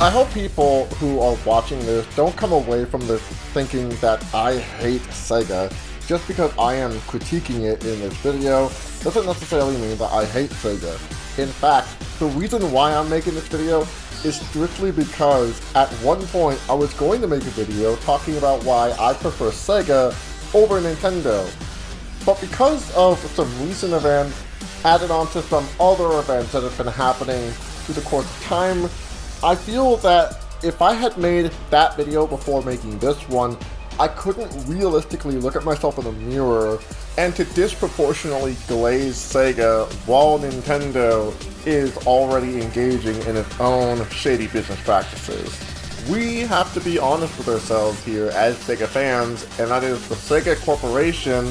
I hope people who are watching this don't come away from this thinking that I hate Sega. Just because I am critiquing it in this video doesn't necessarily mean that I hate Sega. In fact, the reason why I'm making this video is strictly because at one point I was going to make a video talking about why I prefer Sega over Nintendo. But because of some recent events, added on to some other events that have been happening through the course of time, I feel that if I had made that video before making this one, I couldn't realistically look at myself in the mirror and to disproportionately glaze Sega while Nintendo is already engaging in its own shady business practices. We have to be honest with ourselves here as Sega fans, and that is the Sega Corporation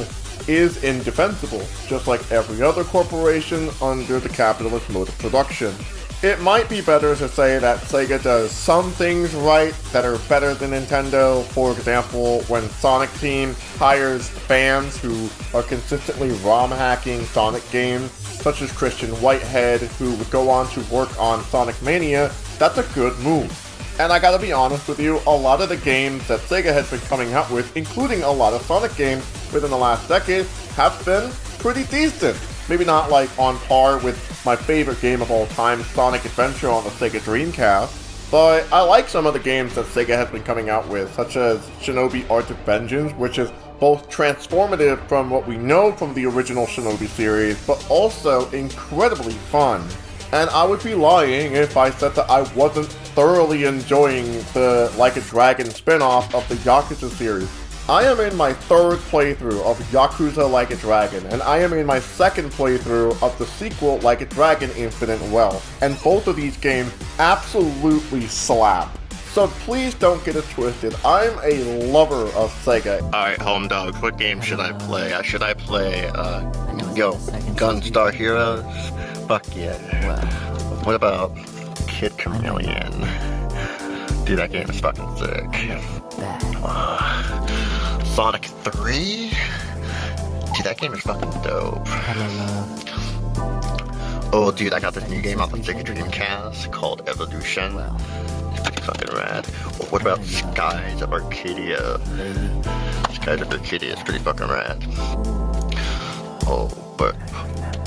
is indefensible, just like every other corporation under the capitalist mode of production. It might be better to say that Sega does some things right that are better than Nintendo. For example, when Sonic Team hires fans who are consistently ROM hacking Sonic games, such as Christian Whitehead, who would go on to work on Sonic Mania, that's a good move. And I gotta be honest with you, a lot of the games that Sega has been coming out with, including a lot of Sonic games within the last decade, have been pretty decent. Maybe not like on par with my favorite game of all time, Sonic Adventure on the Sega Dreamcast, but I like some of the games that Sega has been coming out with, such as Shinobi Art of Vengeance, which is both transformative from what we know from the original Shinobi series, but also incredibly fun. And I would be lying if I said that I wasn't thoroughly enjoying the Like a Dragon spin-off of the Yakuza series. I am in my third playthrough of Yakuza Like a Dragon, and I am in my second playthrough of the sequel Like a Dragon Infinite Wealth, and both of these games absolutely slap. So please don't get it twisted, I'm a lover of Sega. Alright, Home Dogs, what game should I play? Should I play, Gunstar Heroes? Fuck yeah. What about Kid Chameleon? Dude, that game is fucking sick. Sonic 3? Dude, that game is fucking dope. Oh, dude, I got this new game on the Sega Dreamcast called Evolution. It's pretty fucking rad. Oh, what about Skies of Arcadia? Skies of Arcadia is pretty fucking rad. Oh, but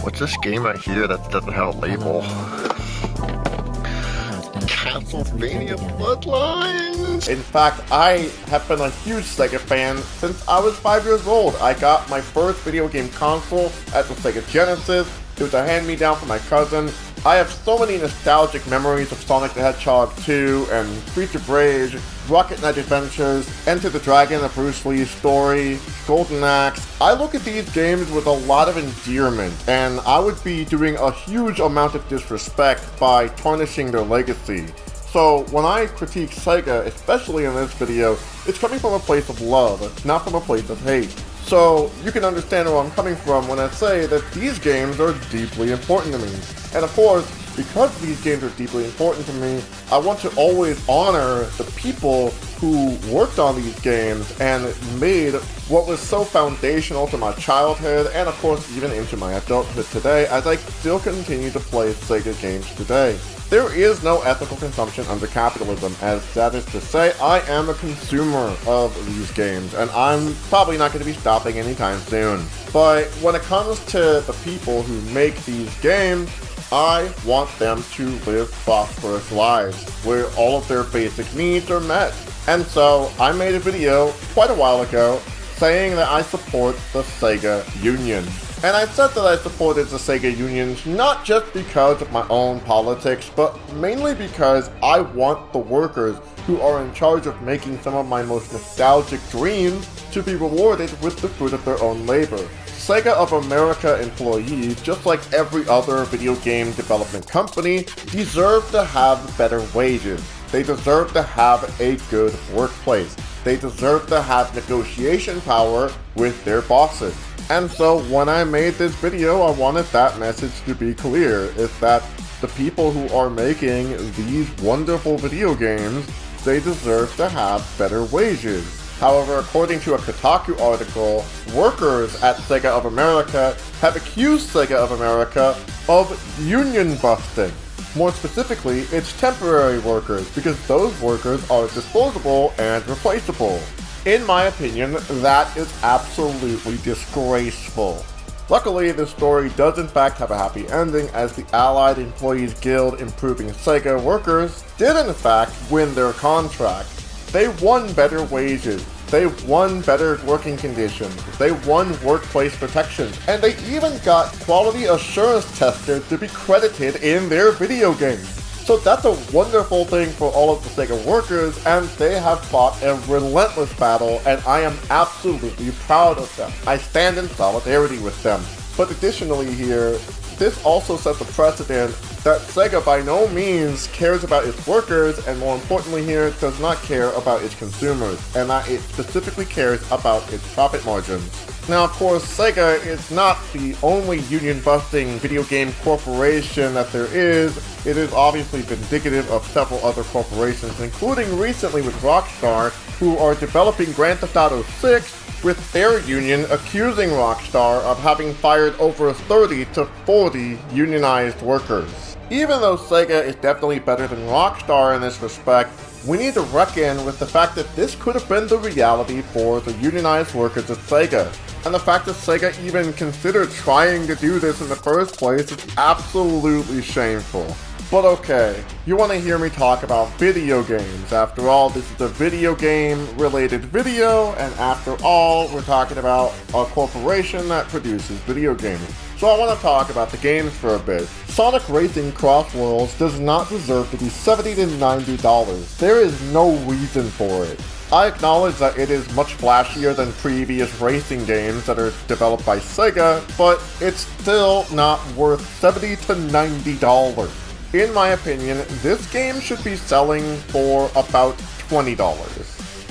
what's this game right here that doesn't have a label? Castlevania Bloodlines? In fact, I have been a huge Sega fan since I was 5 years old. I got my first video game console at the Sega Genesis. It was a hand-me-down from my cousin. I have so many nostalgic memories of Sonic the Hedgehog 2 and Streets of Rage, Rocket Knight Adventures, Enter the Dragon, a Bruce Lee story, Golden Axe. I look at these games with a lot of endearment, and I would be doing a huge amount of disrespect by tarnishing their legacy. So when I critique Sega, especially in this video, it's coming from a place of love, not from a place of hate. So you can understand where I'm coming from when I say that these games are deeply important to me. And of course, because these games are deeply important to me, I want to always honor the people who worked on these games and made what was so foundational to my childhood and of course even into my adulthood today as I still continue to play Sega games today. There is no ethical consumption under capitalism, as that is to say, I am a consumer of these games, and I'm probably not going to be stopping anytime soon. But when it comes to the people who make these games, I want them to live prosperous lives, where all of their basic needs are met. And so, I made a video quite a while ago saying that I support the Sega Union. And I said that I supported the Sega unions not just because of my own politics, but mainly because I want the workers who are in charge of making some of my most nostalgic dreams to be rewarded with the fruit of their own labor. Sega of America employees, just like every other video game development company, deserve to have better wages. They deserve to have a good workplace. They deserve to have negotiation power with their bosses. And so when I made this video, I wanted that message to be clear, is that the people who are making these wonderful video games, they deserve to have better wages. However, according to a Kotaku article, workers at Sega of America have accused Sega of America of union busting. More specifically, it's temporary workers, because those workers are disposable and replaceable. In my opinion, that is absolutely disgraceful. Luckily, this story does in fact have a happy ending, as the Allied Employees Guild Improving Sega workers did in fact win their contract. They won better wages, they won better working conditions, they won workplace protections, and they even got quality assurance tester to be credited in their video game. So that's a wonderful thing for all of the Sega workers, and they have fought a relentless battle, and I am absolutely proud of them. I stand in solidarity with them. But additionally here, this also sets a precedent that Sega by no means cares about its workers, and more importantly here, does not care about its consumers, and that it specifically cares about its profit margins. Now, of course, Sega is not the only union-busting video game corporation that there is. It is obviously indicative of several other corporations, including recently with Rockstar, who are developing Grand Theft Auto 6, with their union accusing Rockstar of having fired over 30 to 40 unionized workers. Even though Sega is definitely better than Rockstar in this respect, we need to reckon with the fact that this could have been the reality for the unionized workers at Sega. And the fact that Sega even considered trying to do this in the first place is absolutely shameful. But okay, you want to hear me talk about video games. After all, this is a video game related video, and after all, we're talking about a corporation that produces video games. So I want to talk about the games for a bit. Sonic Racing Cross Worlds does not deserve to be $70 to $90. There is no reason for it. I acknowledge that it is much flashier than previous racing games that are developed by Sega, but it's still not worth $70 to $90. In my opinion, this game should be selling for about $20.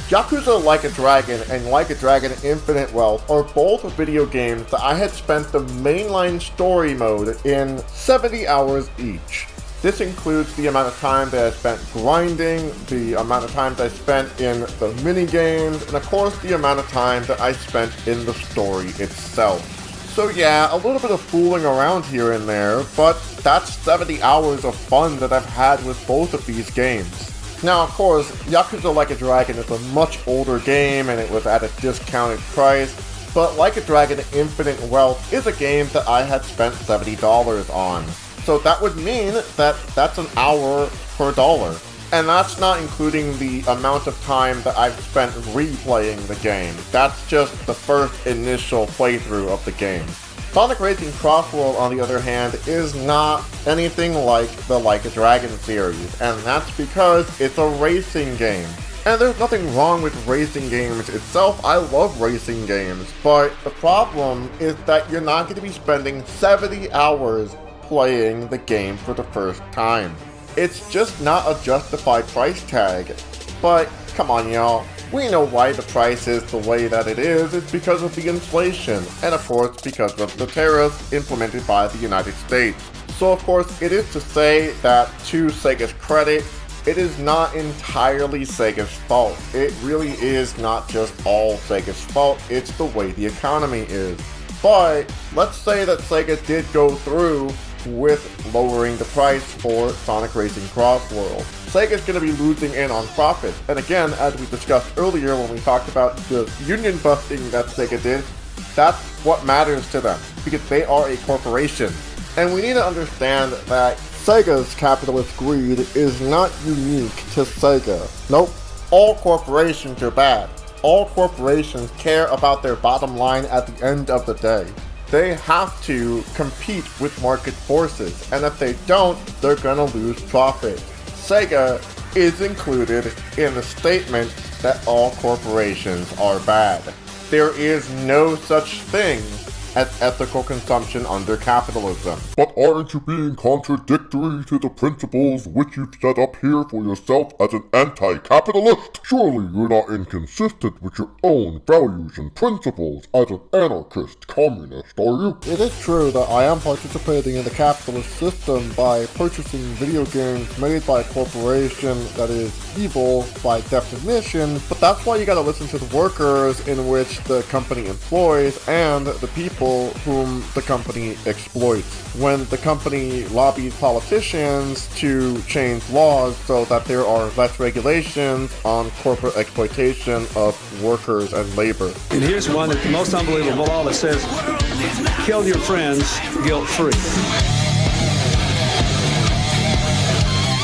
Yakuza Like a Dragon and Like a Dragon Infinite Wealth are both video games that I had spent the mainline story mode in 70 hours each. This includes the amount of time that I spent grinding, the amount of time that I spent in the minigames, and of course the amount of time that I spent in the story itself. So yeah, a little bit of fooling around here and there, but that's 70 hours of fun that I've had with both of these games. Now of course, Yakuza Like a Dragon is a much older game and it was at a discounted price, but Like a Dragon Infinite Wealth is a game that I had spent $70 on. So that would mean that that's an hour per dollar. And that's not including the amount of time that I've spent replaying the game. That's just the first initial playthrough of the game. Sonic Racing Cross World, on the other hand, is not anything like the Like a Dragon series, and that's because it's a racing game. And there's nothing wrong with racing games itself. I love racing games, but the problem is that you're not going to be spending 70 hours playing the game for the first time. It's just not a justified price tag. But come on y'all, we know why the price is the way that it is. It's because of the inflation, and of course because of the tariffs implemented by the United States. So of course it is to say that, to Sega's credit, it is not entirely Sega's fault. It really is not just all Sega's fault, it's the way the economy is. But let's say that Sega did go through with lowering the price for Sonic Racing Cross World. Sega's going to be losing in on profit. And again, as we discussed earlier when we talked about the union busting that Sega did, that's what matters to them, because they are a corporation. And we need to understand that Sega's capitalist greed is not unique to Sega. Nope, all corporations are bad. All corporations care about their bottom line at the end of the day. They have to compete with market forces, and if they don't, they're gonna lose profit. Sega is included in the statement that all corporations are bad. There is no such thing as ethical consumption under capitalism. But aren't you being contradictory to the principles which you've set up here for yourself as an anti-capitalist? Surely you're not inconsistent with your own values and principles as an anarchist communist, are you? It is true that I am participating in the capitalist system by purchasing video games made by a corporation that is evil by definition, but that's why you gotta listen to the workers in which the company employs and the people people whom the company exploits. When the company lobbies politicians to change laws so that there are less regulations on corporate exploitation of workers and labor. And here's one that's the most unbelievable of all that says, kill your friends guilt-free.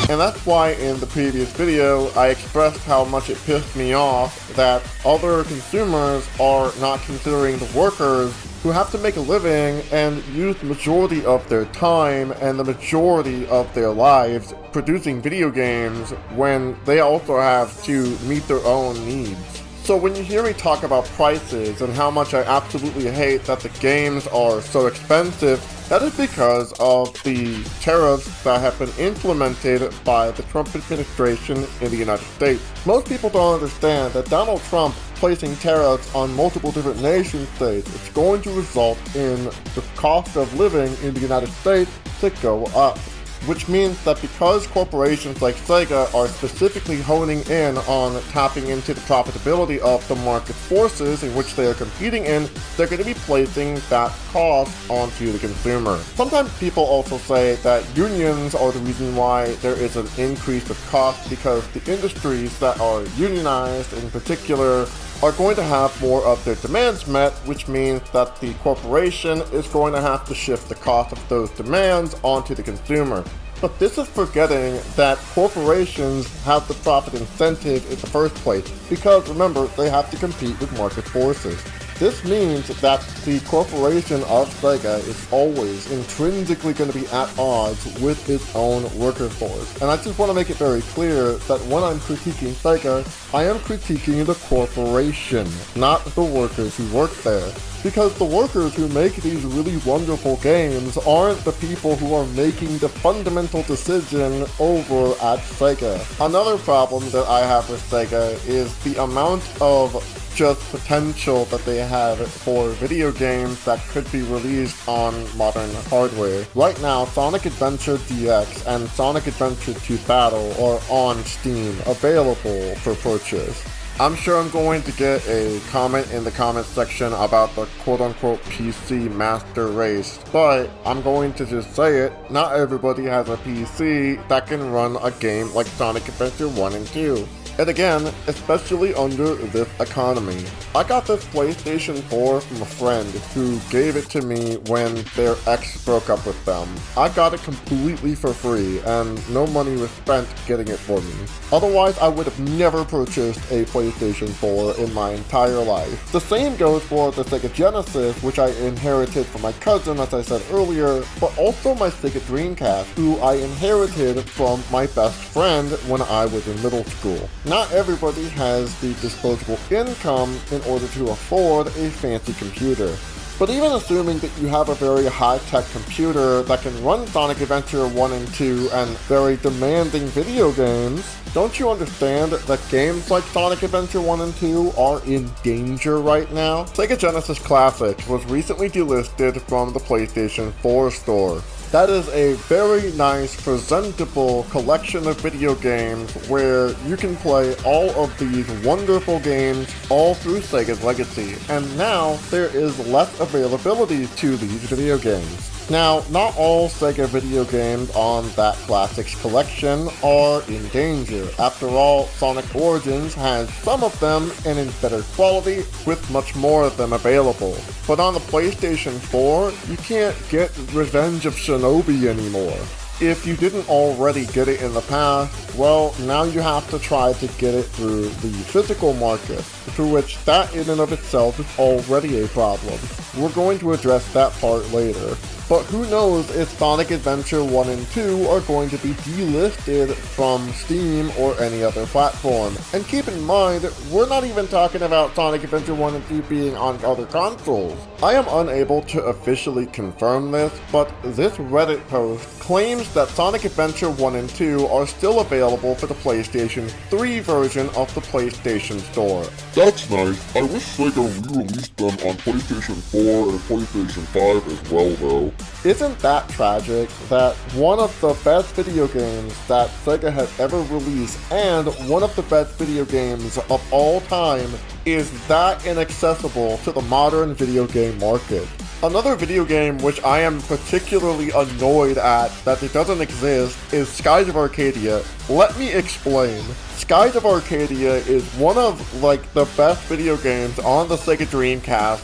And that's why in the previous video, I expressed how much it pissed me off that other consumers are not considering the workers who have to make a living and use the majority of their time and the majority of their lives producing video games when they also have to meet their own needs. So when you hear me talk about prices and how much I absolutely hate that the games are so expensive, that is because of the tariffs that have been implemented by the Trump administration in the United States. Most people don't understand that Donald Trump placing tariffs on multiple different nation states is going to result in the cost of living in the United States to go up. Which means that because corporations like Sega are specifically honing in on tapping into the profitability of the market forces in which they are competing in, they're going to be placing that cost onto the consumer. Sometimes people also say that unions are the reason why there is an increase of cost because the industries that are unionized in particular are going to have more of their demands met, which means that the corporation is going to have to shift the cost of those demands onto the consumer. But this is forgetting that corporations have the profit incentive in the first place, because remember, they have to compete with market forces. This means that the corporation of Sega is always intrinsically going to be at odds with its own worker force. And I just want to make it very clear that when I'm critiquing Sega, I am critiquing the corporation, not the workers who work there. Because the workers who make these really wonderful games aren't the people who are making the fundamental decision over at Sega. Another problem that I have with Sega is the amount of just potential that they have for video games that could be released on modern hardware. Right now, Sonic Adventure DX and Sonic Adventure 2 Battle are on Steam, available for purchase. I'm sure I'm going to get a comment in the comment section about the quote-unquote PC master race, but I'm going to just say it, not everybody has a PC that can run a game like Sonic Adventure 1 and 2. And again, especially under this economy. I got this PlayStation 4 from a friend who gave it to me when their ex broke up with them. I got it completely for free, and no money was spent getting it for me. Otherwise, I would have never purchased a PlayStation 4 in my entire life. The same goes for the Sega Genesis, which I inherited from my cousin, as I said earlier, but also my Sega Dreamcast, who I inherited from my best friend when I was in middle school. Not everybody has the disposable income in order to afford a fancy computer. But even assuming that you have a very high-tech computer that can run Sonic Adventure 1 and 2 and very demanding video games, don't you understand that games like Sonic Adventure 1 and 2 are in danger right now? Sega Genesis Classic was recently delisted from the PlayStation 4 store. That is a very nice, presentable collection of video games where you can play all of these wonderful games all through Sega's legacy, and now there is less availability to these video games. Now, not all Sega video games on that Classics collection are in danger. After all, Sonic Origins has some of them and in better quality, with much more of them available. But on the PlayStation 4, you can't get Revenge of Shinobi anymore. If you didn't already get it in the past, well, now you have to try to get it through the physical market, through which that in and of itself is already a problem. We're going to address that part later. But who knows if Sonic Adventure 1 and 2 are going to be delisted from Steam or any other platform. And keep in mind, we're not even talking about Sonic Adventure 1 and 2 being on other consoles. I am unable to officially confirm this, but this Reddit post claims that Sonic Adventure 1 and 2 are still available for the PlayStation 3 version of the PlayStation Store. That's nice. I wish Sega re-released them on PlayStation 4 and PlayStation 5 as well, though. Isn't that tragic that one of the best video games that Sega has ever released and one of the best video games of all time is that inaccessible to the modern video game market? Another video game which I am particularly annoyed at that it doesn't exist is Skies of Arcadia. Let me explain. Skies of Arcadia is one of, the best video games on the Sega Dreamcast,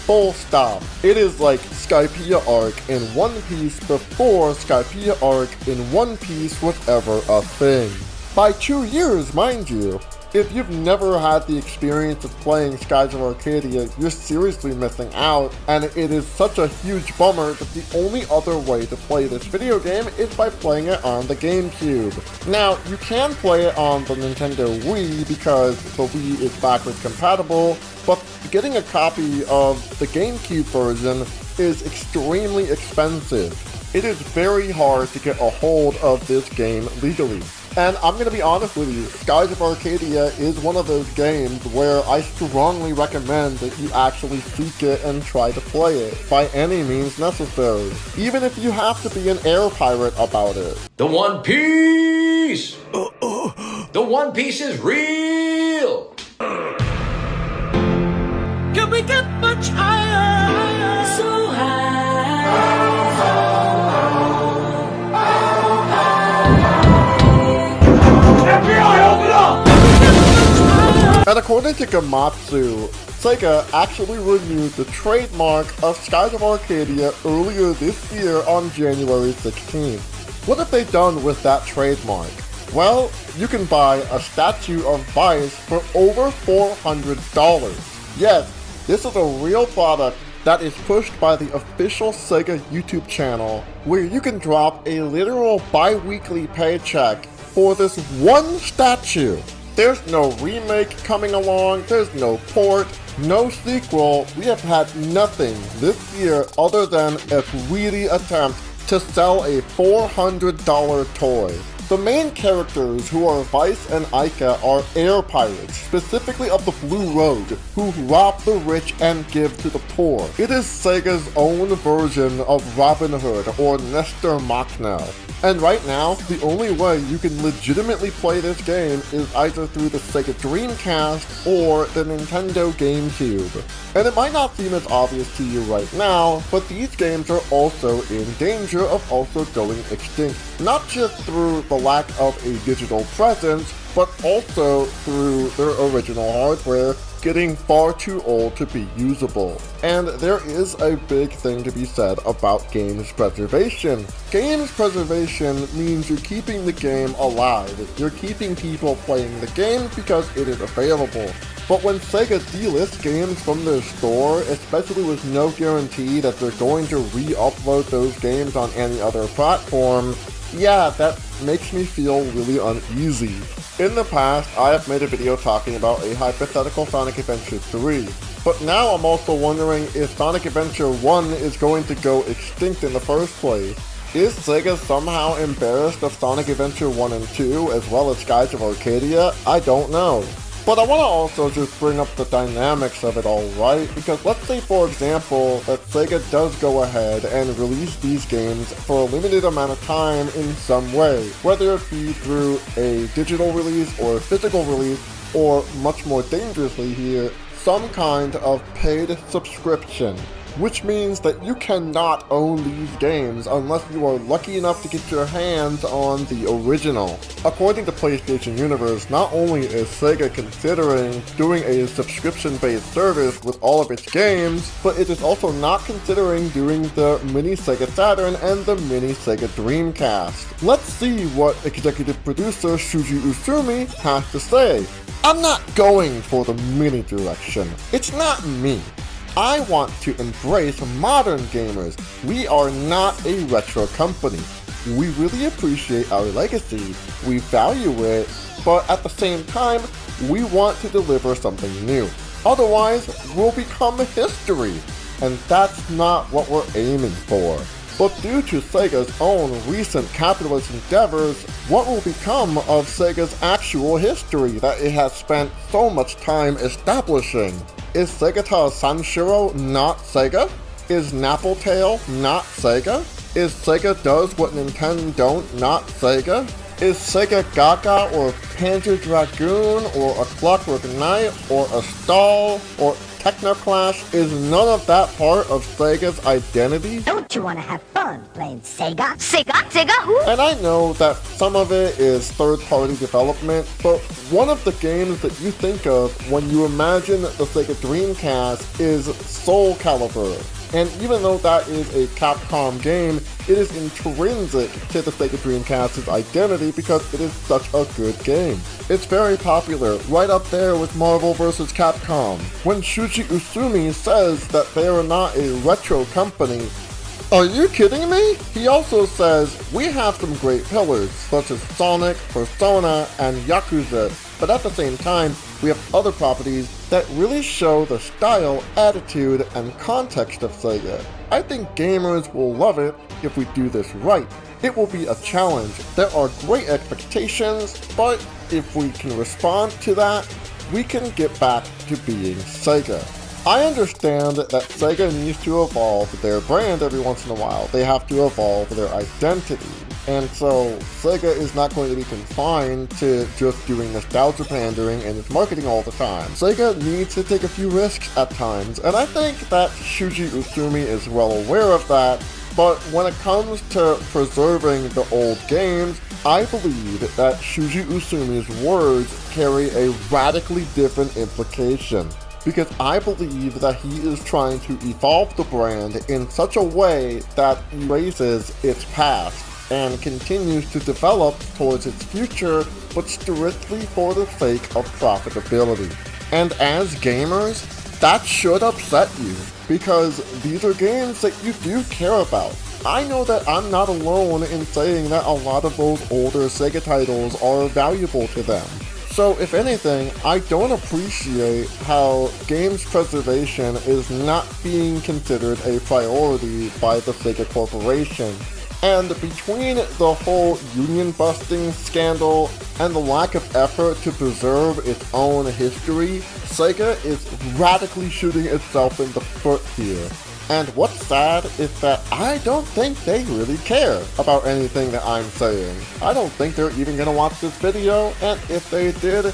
full stop. It is like Skypiea Arc in One Piece before Skypiea Arc in One Piece was ever a thing. By 2 years, mind you. If you've never had the experience of playing Skies of Arcadia, you're seriously missing out, and it is such a huge bummer that the only other way to play this video game is by playing it on the GameCube. Now, you can play it on the Nintendo Wii because the Wii is backwards compatible, but getting a copy of the GameCube version is extremely expensive. It is very hard to get a hold of this game legally. And I'm going to be honest with you, Skies of Arcadia is one of those games where I strongly recommend that you actually seek it and try to play it by any means necessary, even if you have to be an air pirate about it. The One Piece! The One Piece is real! Can we get much higher? So high. FBI, open up! And according to Gamatsu, Sega actually renewed the trademark of Skies of Arcadia earlier this year on January 16th. What have they done with that trademark? Well, you can buy a statue of Vice for over $400. Yes, this is a real product that is pushed by the official Sega YouTube channel, where you can drop a literal bi-weekly paycheck for this one statue. There's no remake coming along, there's no port, no sequel. We have had nothing this year other than a greedy attempt to sell a $400 toy. The main characters who are Vice and Aika are air pirates, specifically of the Blue Road, who rob the rich and give to the poor. It is Sega's own version of Robin Hood or Nestor Makhno. And right now, the only way you can legitimately play this game is either through the Sega Dreamcast or the Nintendo GameCube. And it might not seem as obvious to you right now, but these games are also in danger of also going extinct. Not just through the lack of a digital presence, but also through their original hardware getting far too old to be usable. And there is a big thing to be said about games preservation. Games preservation means you're keeping the game alive. You're keeping people playing the game because it is available. But when Sega delists games from their store, especially with no guarantee that they're going to re-upload those games on any other platform, yeah, that makes me feel really uneasy. In the past, I have made a video talking about a hypothetical Sonic Adventure 3, but now I'm also wondering if Sonic Adventure 1 is going to go extinct in the first place. Is Sega somehow embarrassed of Sonic Adventure 1 and 2 as well as Skies of Arcadia? I don't know. But I want to also just bring up the dynamics of it all, right? Because let's say, for example, that Sega does go ahead and release these games for a limited amount of time in some way, whether it be through a digital release or a physical release, or much more dangerously here, some kind of paid subscription. Which means that you cannot own these games unless you are lucky enough to get your hands on the original. According to PlayStation Universe, not only is Sega considering doing a subscription-based service with all of its games, but it is also not considering doing the Mini Sega Saturn and the Mini Sega Dreamcast. Let's see what executive producer Shuji Utsumi has to say. I'm not going for the mini direction. It's not me. I want to embrace modern gamers. We are not a retro company. We really appreciate our legacy, we value it, but at the same time, we want to deliver something new. Otherwise, we'll become history, and that's not what we're aiming for. But due to Sega's own recent capitalist endeavors, what will become of Sega's actual history that it has spent so much time establishing? Is Segata Sanshiro not Sega? Is Nappletail not Sega? Is Sega Does What Nintendo Don't not Sega? Is Sega Gaga or Panzer Dragoon or A Clockwork Knight or A Stall or Technoclash is none of that part of Sega's identity? Don't you want to have fun playing Sega? Sega who? And I know that some of it is third-party development, but one of the games that you think of when you imagine the Sega Dreamcast is Soul Calibur. And even though that is a Capcom game, it is intrinsic to the Sega Dreamcast's identity because it is such a good game. It's very popular, right up there with Marvel vs. Capcom. When Shuji Utsumi says that they are not a retro company, are you kidding me? He also says, we have some great pillars, such as Sonic, Persona, and Yakuza, but at the same time, we have other properties that really show the style, attitude, and context of Sega. I think gamers will love it if we do this right. It will be a challenge. There are great expectations, but if we can respond to that, we can get back to being Sega. I understand that Sega needs to evolve their brand every once in a while. They have to evolve their identity. And so Sega is not going to be confined to just doing nostalgia pandering and its marketing all the time. Sega needs to take a few risks at times, and I think that Shuji Utsumi is well aware of that. But when it comes to preserving the old games, I believe that Shuji Utsumi's words carry a radically different implication. Because I believe that he is trying to evolve the brand in such a way that erases its past and continues to develop towards its future, but strictly for the sake of profitability. And as gamers, that should upset you, because these are games that you do care about. I know that I'm not alone in saying that a lot of those older Sega titles are valuable to them. So if anything, I don't appreciate how games preservation is not being considered a priority by the Sega Corporation. And between the whole union busting scandal and the lack of effort to preserve its own history, Sega is radically shooting itself in the foot here. And what's sad is that I don't think they really care about anything that I'm saying. I don't think they're even going to watch this video, and if they did,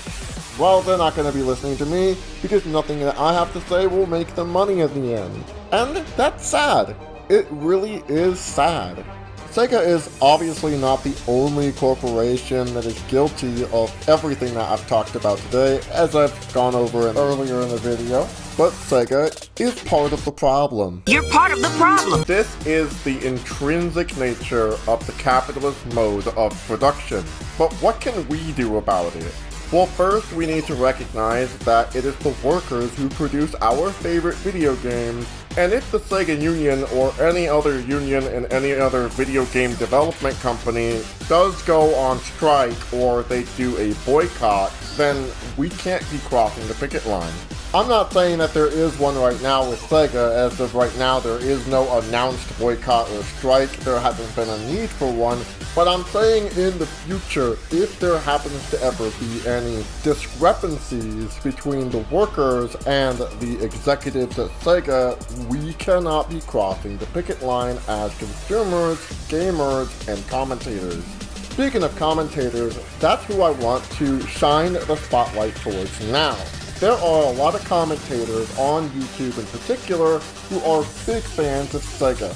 well, they're not going to be listening to me, because nothing that I have to say will make them money at the end. And that's sad. It really is sad. Sega is obviously not the only corporation that is guilty of everything that I've talked about today, as I've gone over earlier in the video, but Sega is part of the problem. You're part of the problem. This is the intrinsic nature of the capitalist mode of production. But what can we do about it? Well, first we need to recognize that it is the workers who produce our favorite video games, and if the Sega Union or any other union in any other video game development company does go on strike or they do a boycott, then we can't be crossing the picket line. I'm not saying that there is one right now with Sega, as of right now there is no announced boycott or strike, there hasn't been a need for one, but I'm saying in the future, if there happens to ever be any discrepancies between the workers and the executives at Sega, we cannot be crossing the picket line as consumers, gamers, and commentators. Speaking of commentators, that's who I want to shine the spotlight towards now. There are a lot of commentators on YouTube in particular who are big fans of Sega.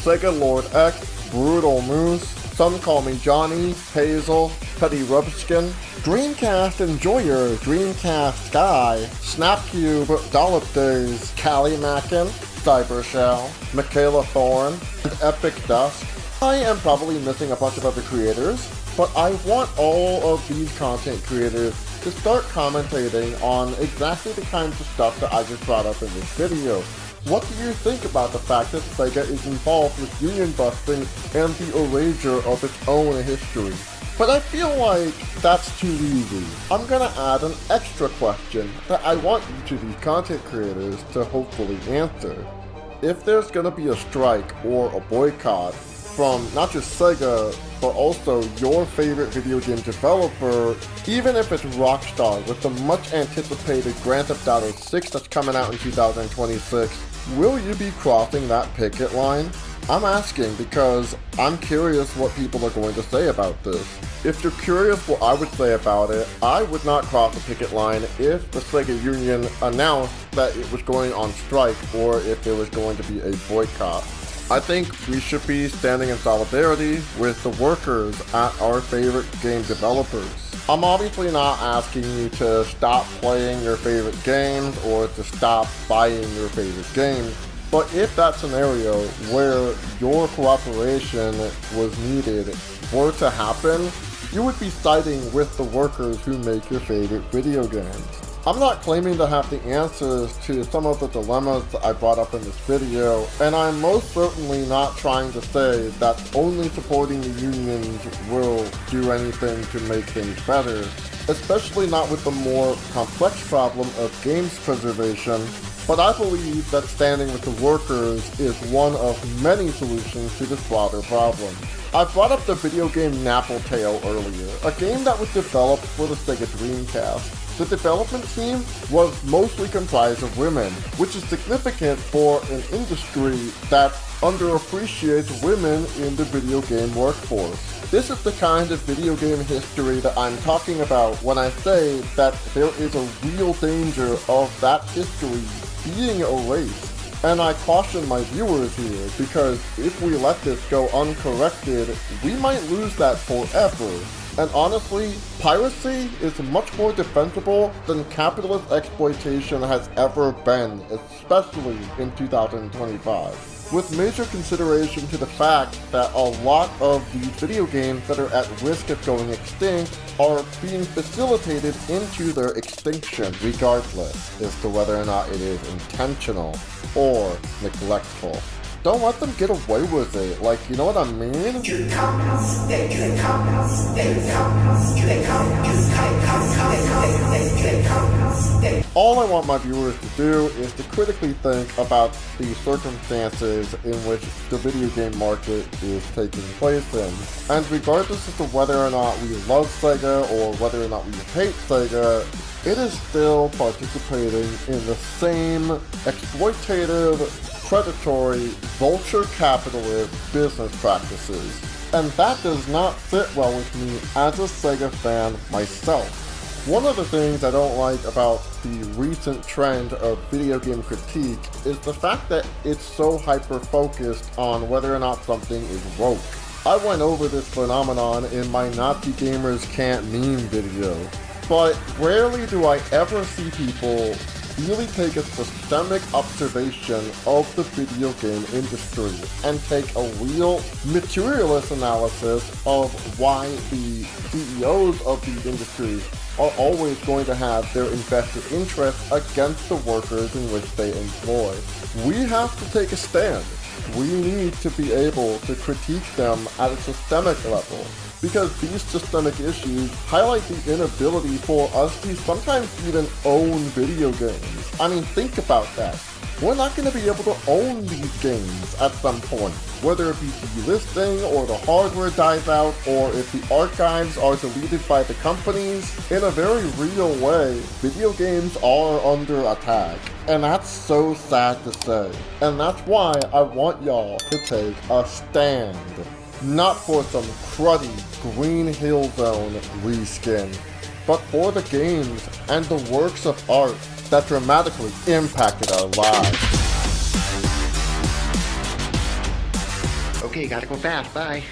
Sega Lord X, Brutal Moose, some call me Johnny, Hazel, Petty Rubskin, Dreamcast Enjoyer, Dreamcast Guy, Snapcube, Dollop Days, Callie Mackin, Cybershell, Michaela Thorne, and Epic Dusk. I am probably missing a bunch of other creators, but I want all of these content creators to start commentating on exactly the kinds of stuff that I just brought up in this video. What do you think about the fact that Sega is involved with union busting and the erasure of its own history? But I feel like that's too easy. I'm gonna add an extra question that I want each of these content creators to hopefully answer. If there's gonna be a strike or a boycott from not just Sega, but also your favorite video game developer, even if it's Rockstar with the much anticipated Grand Theft Auto 6 that's coming out in 2026, will you be crossing that picket line? I'm asking because I'm curious what people are going to say about this. If you're curious what I would say about it, I would not cross the picket line if the Sega Union announced that it was going on strike or if there was going to be a boycott. I think we should be standing in solidarity with the workers at our favorite game developers. I'm obviously not asking you to stop playing your favorite games or to stop buying your favorite games, but if that scenario where your cooperation was needed were to happen, you would be siding with the workers who make your favorite video games. I'm not claiming to have the answers to some of the dilemmas that I brought up in this video, and I'm most certainly not trying to say that only supporting the unions will do anything to make things better, especially not with the more complex problem of games preservation, but I believe that standing with the workers is one of many solutions to this broader problem. I brought up the video game Napple Tale earlier, a game that was developed for the Sega Dreamcast. The development team was mostly comprised of women, which is significant for an industry that underappreciates women in the video game workforce. This is the kind of video game history that I'm talking about when I say that there is a real danger of that history being erased. And I caution my viewers here, because if we let this go uncorrected, we might lose that forever. And honestly, piracy is much more defensible than capitalist exploitation has ever been, especially in 2025. With major consideration to the fact that a lot of these video games that are at risk of going extinct are being facilitated into their extinction regardless as to whether or not it is intentional or neglectful. Don't let them get away with it, like, you know what I mean? All I want my viewers to do is to critically think about the circumstances in which the video game market is taking place in. And regardless as to whether or not we love Sega or whether or not we hate Sega, it is still participating in the same exploitative, predatory, vulture capitalist business practices. And that does not sit well with me as a Sega fan myself. One of the things I don't like about the recent trend of video game critique is the fact that it's so hyper-focused on whether or not something is woke. I went over this phenomenon in my Nazi Gamers Can't Meme video, but rarely do I ever see people really take a systemic observation of the video game industry and take a real materialist analysis of why the CEOs of these industries are always going to have their invested interests against the workers in which they employ. We have to take a stand. We need to be able to critique them at a systemic level, because these systemic issues highlight the inability for us to sometimes even own video games. I mean, think about that. We're not going to be able to own these games at some point, whether it be delisting or the hardware dies out, or if the archives are deleted by the companies. In a very real way, video games are under attack, and that's so sad to say. And that's why I want y'all to take a stand. Not for some cruddy Green Hill Zone reskin, but for the games and the works of art that dramatically impacted our lives. Okay, gotta go fast, bye.